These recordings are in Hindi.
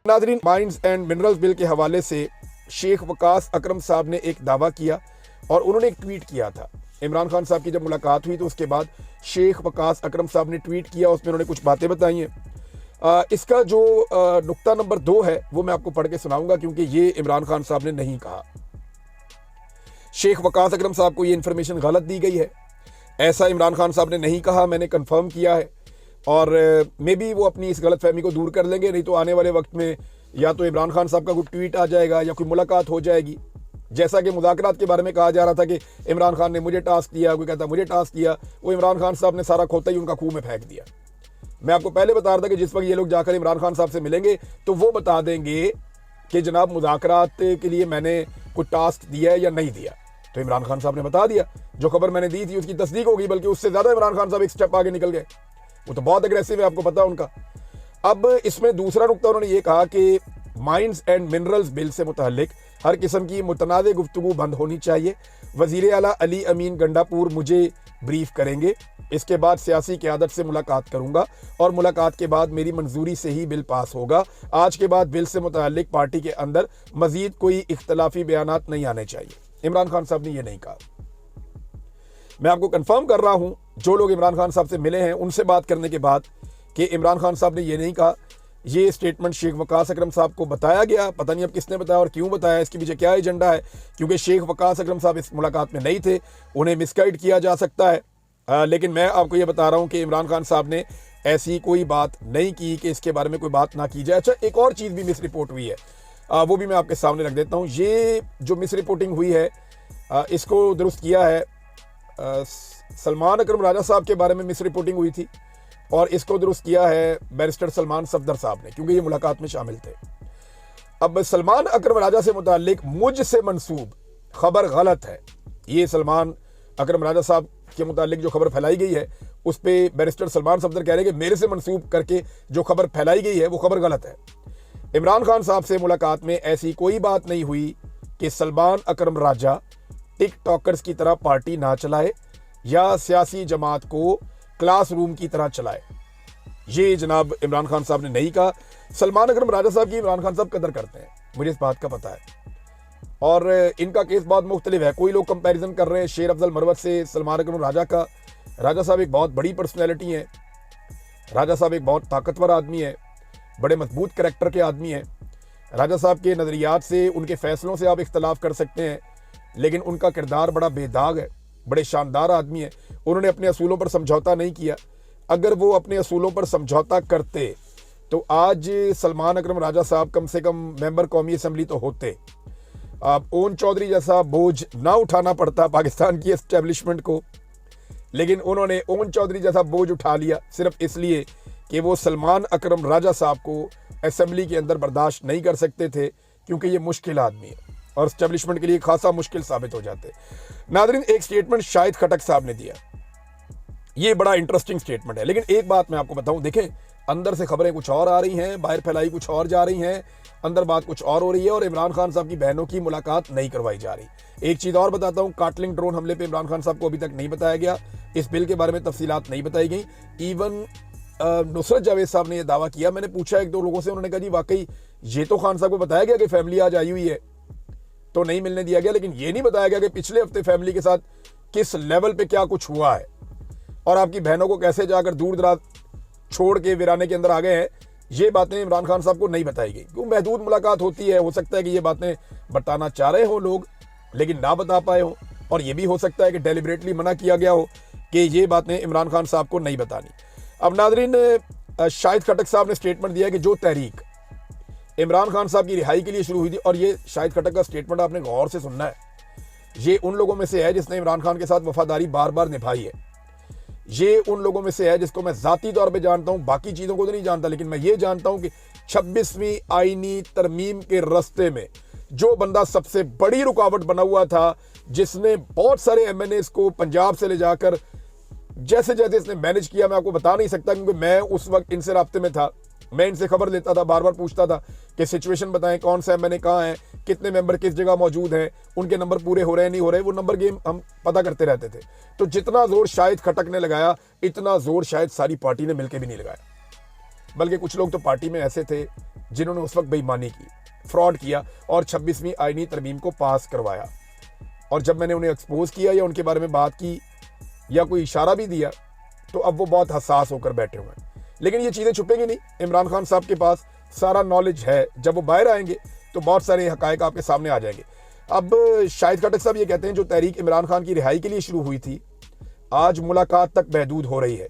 नाज़रीन, माइंस एंड मिनरल्स बिल के हवाले से शेख वकास अकरम साहब ने एक दावा किया और उन्होंने एक ट्वीट किया था। इमरान खान साहब की जब मुलाकात हुई तो उसके बाद शेख वकास अकरम साहब ने ट्वीट किया, उसमें उन्होंने कुछ बातें बताई हैं। इसका जो नुक्ता नंबर 2 है वो मैं आपको पढ़ के सुनाऊंगा, क्योंकि ये इमरान खान साहब ने नहीं कहा। शेख वकास अकरम साहब को ये इन्फॉर्मेशन गलत दी गई है, ऐसा इमरान खान साहब ने नहीं कहा, मैंने कंफर्म किया है। और मे बी वो अपनी इस गलत फहमी को दूर कर लेंगे, नहीं तो आने वाले वक्त में या तो इमरान खान साहब का कोई ट्वीट आ जाएगा या कोई मुलाकात हो जाएगी। जैसा कि मुज़ाकरात के बारे में कहा जा रहा था कि इमरान खान ने मुझे टास्क दिया, कोई कहता मुझे टास्क दिया, वो इमरान खान साहब ने सारा खोता ही उनका खूह में फेंक दिया। मैं आपको पहले बता रहा था कि जिस वक्त ये लोग जाकर इमरान खान साहब से मिलेंगे तो वो बता देंगे कि जनाब मुज़ाकरात के लिए मैंने कोई टास्क दिया है या नहीं दिया। तो इमरान खान साहब ने बता दिया, जो खबर मैंने दी थी उसकी तस्दीक होगी, बल्कि उससे ज़्यादा इमरान खान साहब एक स्टेप आगे निकल गए। वो तो बहुत अग्रेसिव है, आपको पता है उनका। अब इसमें दूसरा नुकता उन्होंने ये कहा कि माइंस एंड मिनरल्स बिल से मुतल्लिक हर किस्म की मुतनाज़ गुफ्तगू बंद होनी चाहिए। वज़ीर आला अली अमीन गंडापुर मुझे ब्रीफ करेंगे, इसके बाद सियासी क़यादत से मुलाकात करूंगा और मुलाकात के बाद मेरी मंजूरी से ही बिल पास होगा। आज के बाद बिल से मुतल्लिक पार्टी के अंदर मजीद कोई इख्तलाफी बयानात नहीं आने चाहिए। इमरान खान साहब ने यह नहीं कहा। मैं आपको कंफर्म कर रहा हूं, जो लोग इमरान खान साहब से मिले हैं उनसे बात करने के बाद, कि इमरान खान साहब ने यह नहीं कहा। ये स्टेटमेंट शेख वकास अकरम साहब को बताया गया, पता नहीं अब किसने बताया और क्यों बताया, इसके पीछे क्या एजेंडा है, क्योंकि शेख वकास अकरम साहब इस मुलाकात में नहीं थे, उन्हें मिसगाइड किया जा सकता है। लेकिन मैं आपको ये बता रहा हूँ कि इमरान खान साहब ने ऐसी कोई बात नहीं की कि इसके बारे में कोई बात ना की जाए। अच्छा, एक और चीज़ भी मिस रिपोर्ट हुई है, वो भी मैं आपके सामने रख देता हूँ। ये जो मिस रिपोर्टिंग हुई है इसको दुरुस्त किया है, सलमान अकरम राजा साहब के बारे में मिस रिपोर्टिंग हुई थी और इसको दुरुस्त किया है बैरिस्टर सलमान सफदर साहब ने, क्योंकि ये मुलाकात में शामिल थे। अब सलमान अकरम राजा से मुताल्लिक मुझसे मंसूब खबर गलत है। ये सलमान अकरम राजा साहब के मुताल्लिक जो खबर फैलाई गई है उस पर बैरिस्टर सलमान सफदर कह रहे हैं कि मेरे से मंसूब करके जो खबर फैलाई गई है वो खबर गलत है। इमरान खान साहब से मुलाकात में ऐसी कोई बात नहीं हुई कि सलमान अकरम राजा टिकटॉकर्स की तरह पार्टी ना चलाए या सियासी जमात को क्लासरूम की तरह चलाए। ये जनाब इमरान खान साहब ने नहीं कहा। सलमान अकरम राजा साहब की इमरान खान साहब कदर करते हैं, मुझे इस बात का पता है, और इनका केस बहुत मुख्तलिफ है। कोई लोग कंपैरिजन कर रहे हैं शेर अफजल मरवत से सलमान अकरम राजा का। राजा साहब एक बहुत बड़ी पर्सनैलिटी है, राजा साहब एक बहुत ताकतवर आदमी है, बड़े मजबूत करैक्टर के आदमी हैं। राजा साहब के नज़रियात से, उनके फैसलों से आप इख्तलाफ कर सकते हैं, लेकिन उनका किरदार बड़ा बेदाग है, बड़े शानदार आदमी है। उन्होंने अपने असूलों पर समझौता नहीं किया। अगर वो अपने असूलों पर समझौता करते तो आज सलमान अकरम राजा साहब कम से कम मेंबर कौमी असम्बली तो होते। ओन चौधरी जैसा बोझ ना उठाना पड़ता पाकिस्तान की एस्टेब्लिशमेंट को, लेकिन उन्होंने ओन चौधरी जैसा बोझ उठा लिया सिर्फ इसलिए कि वो सलमान अकरम राजा साहब को असम्बली के अंदर बर्दाश्त नहीं कर सकते थे, क्योंकि ये मुश्किल आदमी है और एस्टेब्लिशमेंट के लिए खासा मुश्किल साबित हो जाते। नादरीन, एक स्टेटमेंट शाहिद खटक साहब ने दिया, ये बड़ा इंटरेस्टिंग स्टेटमेंट है। लेकिन एक बात मैं आपको बताऊं, देखें अंदर से खबरें कुछ और आ रही हैं, बाहर फैलाई कुछ और जा रही हैं, अंदर बात कुछ और हो रही है और इमरान खान साहब की बहनों की मुलाकात नहीं करवाई जा रही। एक चीज़ और बताता हूं, काटलिंग ड्रोन हमले पे इमरान खान साहब को अभी तक नहीं बताया गया, इस बिल के बारे में तफसीलात नहीं बताई गई। इवन नुसरत जावेद साहब ने यह दावा किया, मैंने पूछा एक दो लोगों से, उन्होंने कहा जी वाकई ये तो खान साहब को बताया गया कि फैमिली आज आई हुई है तो नहीं मिलने दिया गया, लेकिन ये नहीं बताया गया कि पिछले हफ्ते फैमिली के साथ किस लेवल पे क्या कुछ हुआ है और आपकी बहनों को कैसे जाकर दूर दराज छोड़ के वीराने के अंदर आ गए हैं। ये बातें इमरान खान साहब को नहीं बताई गई, क्यों महदूद मुलाकात होती है, हो सकता है कि ये बातें बताना चाह रहे हो लोग लेकिन ना बता पाए हो, और ये भी हो सकता है कि डेलिबरेटली मना किया गया हो कि ये बातें इमरान खान साहब को नहीं बतानी। अब नादरीन, शाहिद खटक साहब ने स्टेटमेंट दिया कि जो तहरीक इमरान खान साहब की रिहाई के लिए शुरू हुई थी, और ये शाहिद खटक का स्टेटमेंट आपने गौर से सुनना है, ये उन लोगों में से है जिसने इमरान खान के साथ वफादारी बार बार निभाई है। ये उन लोगों में से है जिसको मैं जाती तौर पे जानता हूं, बाकी चीज़ों को तो नहीं जानता, लेकिन मैं ये जानता हूं कि 26वीं आईनी तरमीम के रास्ते में जो बंदा सबसे बड़ी रुकावट बना हुआ था, जिसने बहुत सारे MNAs को पंजाब से ले जाकर जैसे जैसे इसने मैनेज किया, मैं आपको बता नहीं सकता, क्योंकि मैं उस वक्त इनसे राब्ते में था, मैं इनसे खबर लेता था, बार बार पूछता था कि सिचुएशन बताएं, कौन सा MNA कहाँ है, कितने मेंबर किस जगह मौजूद हैं, उनके नंबर पूरे हो रहे हैं नहीं हो रहे, वो नंबर गेम हम पता करते रहते थे। तो जितना जोर शाहिद खटक ने लगाया, इतना जोर शायद सारी पार्टी ने मिलकर भी नहीं लगाया, बल्कि कुछ लोग तो पार्टी में ऐसे थे जिन्होंने उस वक्त बेईमानी की, फ्रॉड किया और 26वीं आईनी तरमीम को पास करवाया। और जब मैंने उन्हें एक्सपोज किया या उनके बारे में बात की या कोई इशारा भी दिया तो अब वो बहुत हसास होकर बैठे हुए हैं। लेकिन ये चीज़ें छुपेंगी नहीं, इमरान खान साहब के पास सारा नॉलेज है। जब वो बाहर आएंगे तो बहुत सारे हकायक आपके सामने आ जाएंगे। अब शाहिद खटक साहब ये कहते हैं जो तहरीक इमरान खान की रिहाई के लिए शुरू हुई थी आज मुलाकात तक महदूद हो रही है।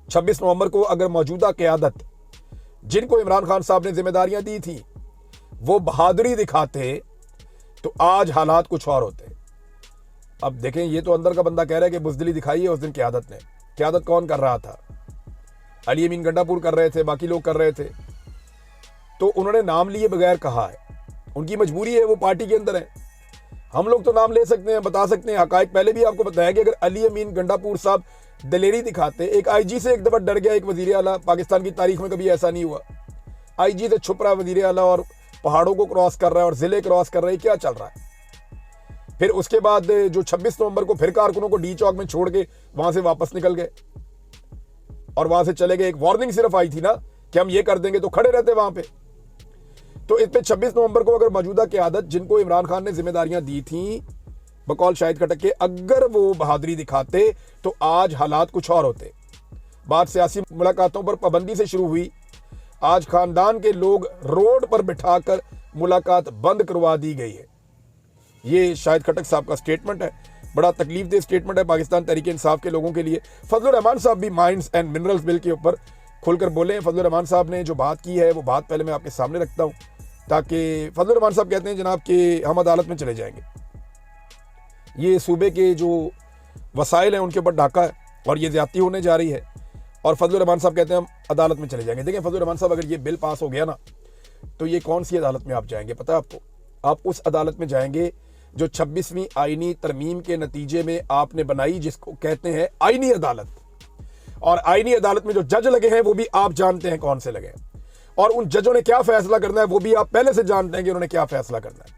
26 नवंबर को अगर मौजूदा क़यादत जिनको इमरान खान साहब ने जिम्मेदारियां दी थी वो बहादुरी दिखाते तो आज हालात कुछ और होते। अब देखें, ये तो अंदर का बंदा कह रहा है कि बुज़दिली दिखाई है उस दिन क़यादत ने। क़यादत कौन कर रहा था? अली अमीन गंडापुर कर रहे थे, बाकी लोग कर रहे थे। तो उन्होंने नाम लिए बगैर कहा है, उनकी मजबूरी है, वो पार्टी के अंदर है। हम लोग तो नाम ले सकते हैं, बता सकते हैं हकायक। पहले भी आपको बताया कि अगर अली अमीन गंडापुर साहब दलेरी दिखाते, एक आईजी से एक दफा डर गया एक वजीर आला, पाकिस्तान की तारीख में कभी ऐसा नहीं हुआ। आईजी से छुप रहा है वजीर आला और पहाड़ों को क्रॉस कर रहा है और जिले क्रॉस कर रहा है, क्या चल रहा है? फिर उसके बाद जो 26 नवंबर को फिर कारकुनों को डी चौक में छोड़ के वहां से वापस निकल गए और वहां से चले गए। एक वार्निंग सिर्फ आई थी ना कि हम ये कर देंगे, तो खड़े रहते वहां पे। तो इस पे 26 नवंबर को अगर मौजूदा क़यादत जिनको इमरान खान ने जिम्मेदारियां दी थी बकौल शाहिद खटक के, अगर वो बहादुरी दिखाते तो आज हालात कुछ और होते। बात सियासी मुलाकातों पर पाबंदी से शुरू हुई, आज खानदान के लोग रोड पर बिठाकर मुलाकात बंद करवा दी गई है। ये शाहिद खटक साहब का स्टेटमेंट है, बड़ा तकलीफ देह स्टेटमेंट है पाकिस्तान तहरीक इंसाफ के लोगों के लिए। फजलुर रहमान साहब भी माइंस एंड मिनरल्स बिल के ऊपर खुलकर बोले हैं। फजलुर रहमान साहब ने जो बात की है वो बात पहले मैं आपके सामने रखता हूँ, ताकि फजलुर रहमान साहब कहते हैं जनाब कि हम अदालत में चले जाएंगे, ये सूबे के जो वसाइल हैं उनके ऊपर डाका है और ये ज्यादती होने जा रही है। और फजलुर रहमान साहब कहते हैं हम अदालत में चले जाएंगे। देखें फजलुर रहमान साहब, अगर ये बिल पास हो गया ना तो ये कौन सी अदालत में आप जाएंगे पता है आपको? आप उस अदालत में जाएंगे जो 26वीं आईनी तरमीम के नतीजे में आपने बनाई, जिसको कहते हैं आईनी अदालत। और आईनी अदालत में जो जज लगे हैं वो भी आप जानते हैं कौन से लगे हैं, और उन जजों ने क्या फैसला करना है वो भी आप पहले से जानते हैं कि उन्होंने क्या फैसला करना है।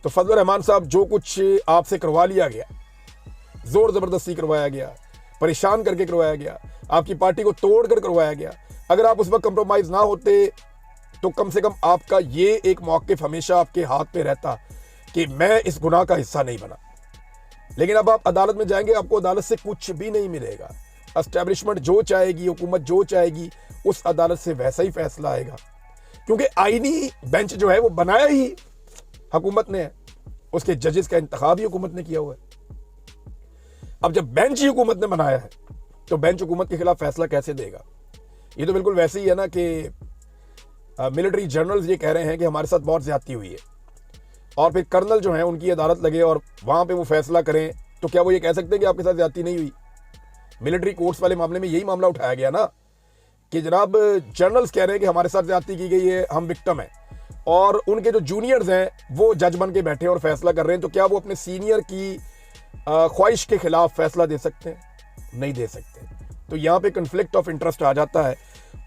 तो फजलुर रहमान साहब, जो कुछ आपसे करवा लिया गया, जोर जबरदस्ती करवाया गया, परेशान करके करवाया गया, आपकी पार्टी को तोड़ कर करवाया गया, अगर आप उस वक्त कंप्रोमाइज ना होते तो कम से कम आपका ये एक मौक़िफ़ हमेशा आपके हाथ पे रहता कि मैं इस गुनाह का हिस्सा नहीं बना। लेकिन अब आप अदालत में जाएंगे, आपको अदालत से कुछ भी नहीं मिलेगा। एस्टेब्लिशमेंट जो चाहेगी, हुकूमत जो चाहेगी, उस अदालत से वैसा ही फैसला आएगा, क्योंकि आईनी बेंच जो है वो बनाया ही हुकूमत ने है, उसके जजेस का इंतखाब ही हुकूमत ने किया हुआ है। अब जब बेंच ही हुकूमत ने बनाया है तो बेंच हुकूमत के खिलाफ फैसला कैसे देगा? ये तो बिल्कुल वैसे ही है ना कि मिलिट्री जनरल्स ये कह रहे हैं कि हमारे साथ बहुत ज्यादती हुई है, और फिर कर्नल जो हैं उनकी अदालत लगे और वहां पे वो फैसला करें, तो क्या वो ये कह सकते हैं कि आपके साथ ज्यादती नहीं हुई? मिलिट्री कोर्ट्स वाले मामले में यही मामला उठाया गया ना कि जनाब जनरल्स कह रहे हैं कि हमारे साथ ज्यादती की गई है, हम विक्टिम हैं, और उनके जो जूनियर्स हैं वो जज बन के बैठे और फैसला कर रहे हैं। तो क्या वो अपने सीनियर की ख्वाहिश के खिलाफ फैसला दे सकते हैं? नहीं दे सकते। तो यहाँ पे कन्फ्लिक्ट ऑफ इंटरेस्ट आ जाता है।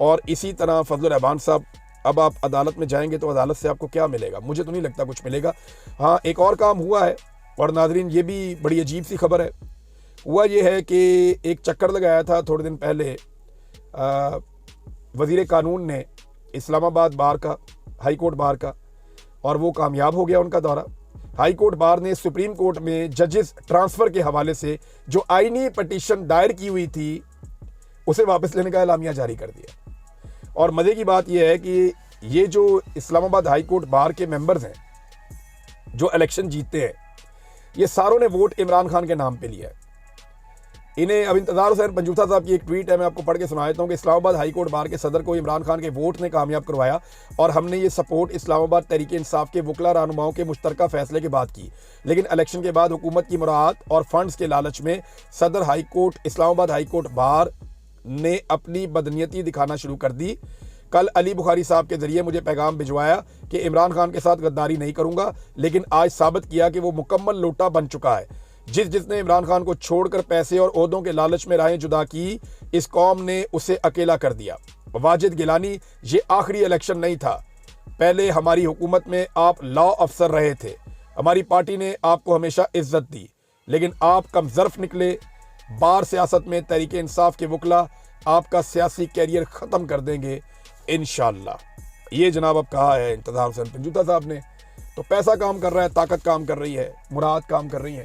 और इसी तरह फजलुर रहमान साहब, अब आप अदालत में जाएंगे तो अदालत से आपको क्या मिलेगा? मुझे तो नहीं लगता कुछ मिलेगा। हाँ, एक और काम हुआ है, और नाजरीन ये भी बड़ी अजीब सी खबर है। हुआ ये है कि एक चक्कर लगाया था थोड़े दिन पहले वज़ीर कानून ने इस्लामाबाद बार का, हाई कोर्ट बार का, और वो कामयाब हो गया उनका दौरा। हाई कोर्ट बार ने सुप्रीम कोर्ट में जजेस ट्रांसफ़र के हवाले से जो आईनी पटिशन दायर की हुई थी उसे वापस लेने का एलामिया जारी कर दिया। और मज़े की बात यह है कि ये जो इस्लामाबाद हाई कोर्ट बार के मेंबर्स हैं जो इलेक्शन जीतते हैं, ये सारों ने वोट इमरान खान के नाम पे लिया है। इन्हें अब इंतजार हुसैन पंजूथा साहब की एक ट्वीट है, मैं आपको पढ़ के सुना देता हूँ कि इस्लामाबाद हाई कोर्ट बार के सदर को इमरान खान के वोट ने कामयाब करवाया, और हमने ये सपोर्ट इस्लामाबाद तहरीक इंसाफ के वकला रहनुमाओं के मुश्तरका फैसले के बाद की। लेकिन इलेक्शन के बाद हुकूमत की मुराद और फंड्स के लालच में सदर high court Islamabad high court bar ने अपनी बदनीयती दिखाना शुरू कर दी। कल अली बुखारी साहब के जरिए मुझे पैगाम भिजवाया कि इमरान खान के साथ गद्दारी नहीं करूंगा, लेकिन आज साबित किया कि वो मुकम्मल लोटा बन चुका है। जिसने इमरान खान को छोड़कर पैसे और ओहदों के लालच में राहें जुदा की, इस कौम ने उसे अकेला कर दिया। वाजिद गिलानी, ये आखिरी इलेक्शन नहीं था, पहले हमारी हुकूमत में आप लॉ अफसर रहे थे, हमारी पार्टी ने आपको हमेशा इज्जत दी, लेकिन आप कमजर्फ निकले। बार सियासत में तहरीक इंसाफ के वकला आपका सियासी कैरियर ख़त्म कर देंगे इंशाअल्लाह। ये जनाब अब कहा है इंतज़ार हुसैन पंजूता साहब ने। तो पैसा काम कर रहा है, ताकत काम कर रही है, मुराद काम कर रही है।